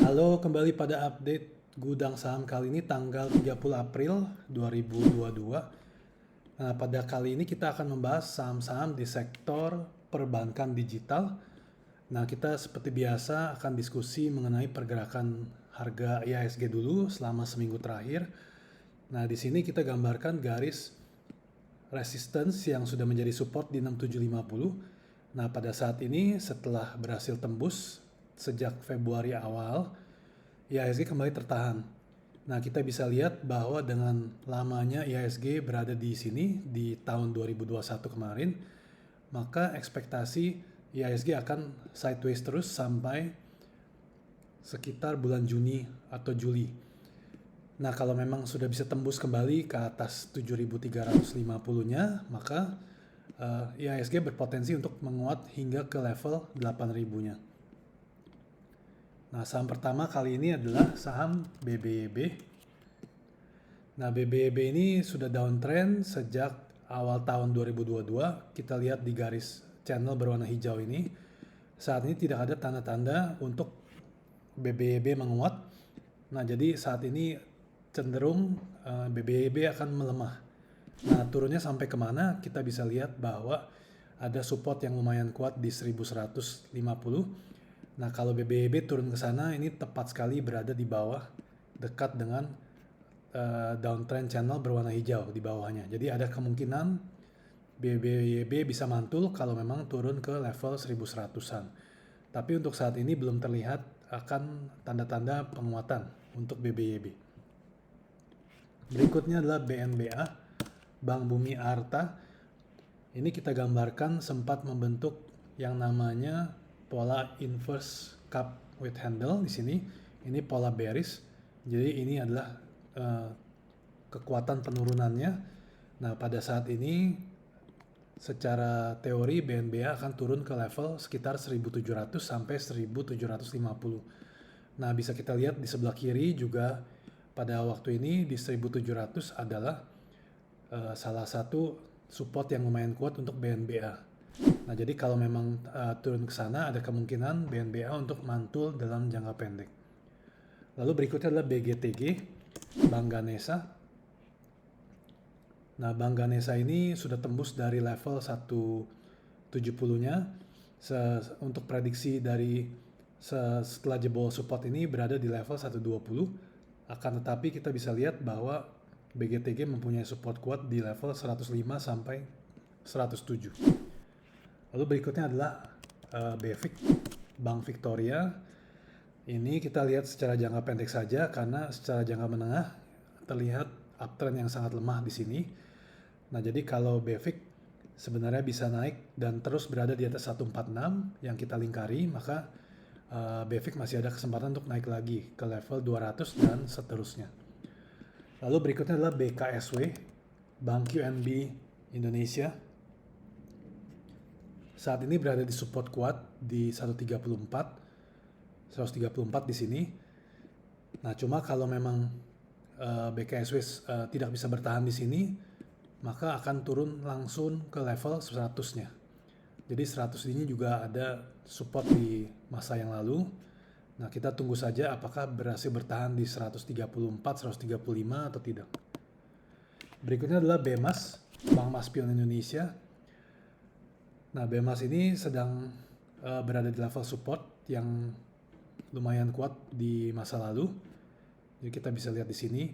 Halo, kembali pada update Gudang Saham kali ini tanggal 30 April 2022. Nah, pada kali ini kita akan membahas saham-saham di sektor perbankan digital. Nah, kita seperti biasa akan diskusi mengenai pergerakan harga IHSG dulu selama seminggu terakhir. Nah, di sini kita gambarkan garis resistance yang sudah menjadi support di 6750. Nah, pada saat ini setelah berhasil tembus sejak Februari awal, IHSG kembali tertahan. Nah, kita bisa lihat bahwa dengan lamanya IHSG berada di sini di tahun 2021 kemarin, maka ekspektasi IHSG akan sideways terus sampai sekitar bulan Juni atau Juli. Nah, kalau memang sudah bisa tembus kembali ke atas 7.350-nya, maka IHSG berpotensi untuk menguat hingga ke level 8.000-nya. Nah, saham pertama kali ini adalah saham BBYB. Nah, BBYB ini sudah downtrend sejak awal tahun 2022. Kita lihat di garis channel berwarna hijau ini. Saat ini tidak ada tanda-tanda untuk BBYB menguat. Nah, jadi saat ini cenderung BBYB akan melemah. Nah, turunnya sampai kemana? Kita bisa lihat bahwa ada support yang lumayan kuat di 1150. Nah, kalau BBYB turun ke sana, ini tepat sekali berada di bawah, dekat dengan downtrend channel berwarna hijau di bawahnya. Jadi ada kemungkinan BBYB bisa mantul kalau memang turun ke level 1100-an. Tapi untuk saat ini belum terlihat akan tanda-tanda penguatan untuk BBYB. Berikutnya adalah BNBA, Bank Bumi Artha. Ini kita gambarkan sempat membentuk yang namanya pola inverse cup with handle di sini. Ini pola bearish. Jadi ini adalah kekuatan penurunannya. Nah, pada saat ini secara teori BNBA akan turun ke level sekitar 1700 sampai 1750. Nah, bisa kita lihat di sebelah kiri juga pada waktu ini di 1700 adalah salah satu support yang lumayan kuat untuk BNBA. Nah, jadi kalau memang turun ke sana ada kemungkinan BNBA untuk mantul dalam jangka pendek. Lalu berikutnya adalah BGTG, Bank Ganesha. Nah, Bank Ganesha ini sudah tembus dari level 170-nya. Untuk prediksi dari setelah jebol support ini berada di level 120. Akan tetapi kita bisa lihat bahwa BGTG mempunyai support kuat di level 105 sampai 107. Lalu berikutnya adalah BVIC, Bank Victoria. Ini kita lihat secara jangka pendek saja karena secara jangka menengah terlihat uptrend yang sangat lemah di sini. Nah, jadi kalau BVIC sebenarnya bisa naik dan terus berada di atas 146 yang kita lingkari, maka BVIC masih ada kesempatan untuk naik lagi ke level 200 dan seterusnya. Lalu berikutnya adalah BKSW, Bank QNB Indonesia. Saat ini berada di support kuat di 134 di sini. Nah, cuma kalau memang BKSW tidak bisa bertahan di sini, maka akan turun langsung ke level 100-nya. Jadi 100 ini juga ada support di masa yang lalu. Nah, kita tunggu saja apakah berhasil bertahan di 134, 135 atau tidak. Berikutnya adalah BEMAS, Bank Maspion Indonesia. Nah, BEMAS ini sedang berada di level support yang lumayan kuat di masa lalu. Jadi kita bisa lihat di sini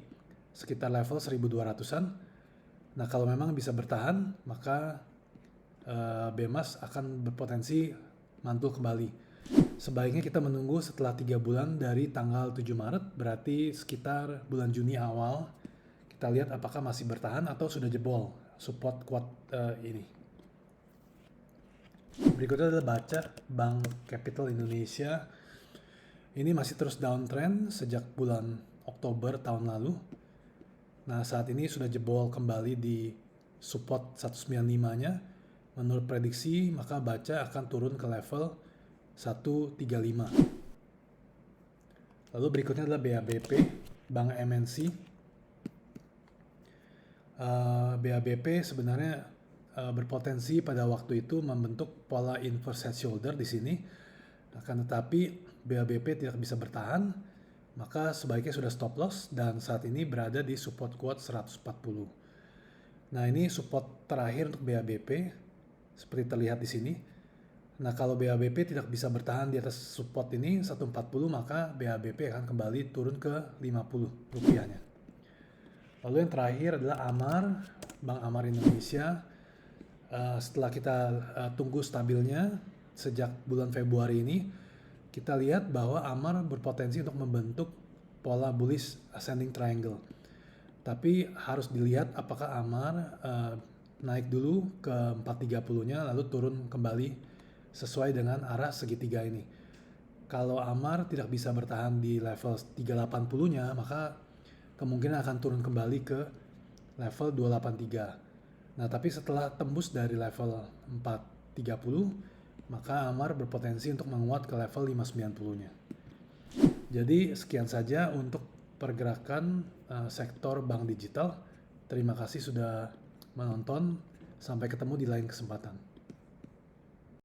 sekitar level 1200-an. Nah, kalau memang bisa bertahan, maka BEMAS akan berpotensi mantul kembali. Sebaiknya kita menunggu setelah 3 bulan dari tanggal 7 Maret, berarti sekitar bulan Juni awal. Kita lihat apakah masih bertahan atau sudah jebol support kuat ini. Berikutnya adalah Baca, Bank Capital Indonesia. Ini masih terus downtrend sejak bulan Oktober tahun lalu. Nah, saat ini sudah jebol kembali di support 195-nya. Menurut prediksi, maka Baca akan turun ke level 135. Lalu berikutnya adalah BABP, Bank MNC. BABP sebenarnya berpotensi pada waktu itu membentuk pola inverse head shoulder di sini. Akan tetapi BABP tidak bisa bertahan, maka sebaiknya sudah stop loss dan saat ini berada di support kuat 140. Nah, ini support terakhir untuk BABP seperti terlihat di sini. Nah, kalau BABP tidak bisa bertahan di atas support ini 140, maka BABP akan kembali turun ke 50 rupiahnya. Lalu yang terakhir adalah AMAR, Bank AMAR Indonesia. Setelah kita tunggu stabilnya sejak bulan Februari ini, kita lihat bahwa AMAR berpotensi untuk membentuk pola bullish ascending triangle. Tapi harus dilihat apakah AMAR naik dulu ke 430-nya lalu turun kembali sesuai dengan arah segitiga ini. Kalau AMAR tidak bisa bertahan di level 380-nya, maka kemungkinan akan turun kembali ke level 283. Nah, tapi setelah tembus dari level 430, maka AMAR berpotensi untuk menguat ke level 590-nya. Jadi sekian saja untuk pergerakan sektor bank digital. Terima kasih sudah menonton. Sampai ketemu di lain kesempatan.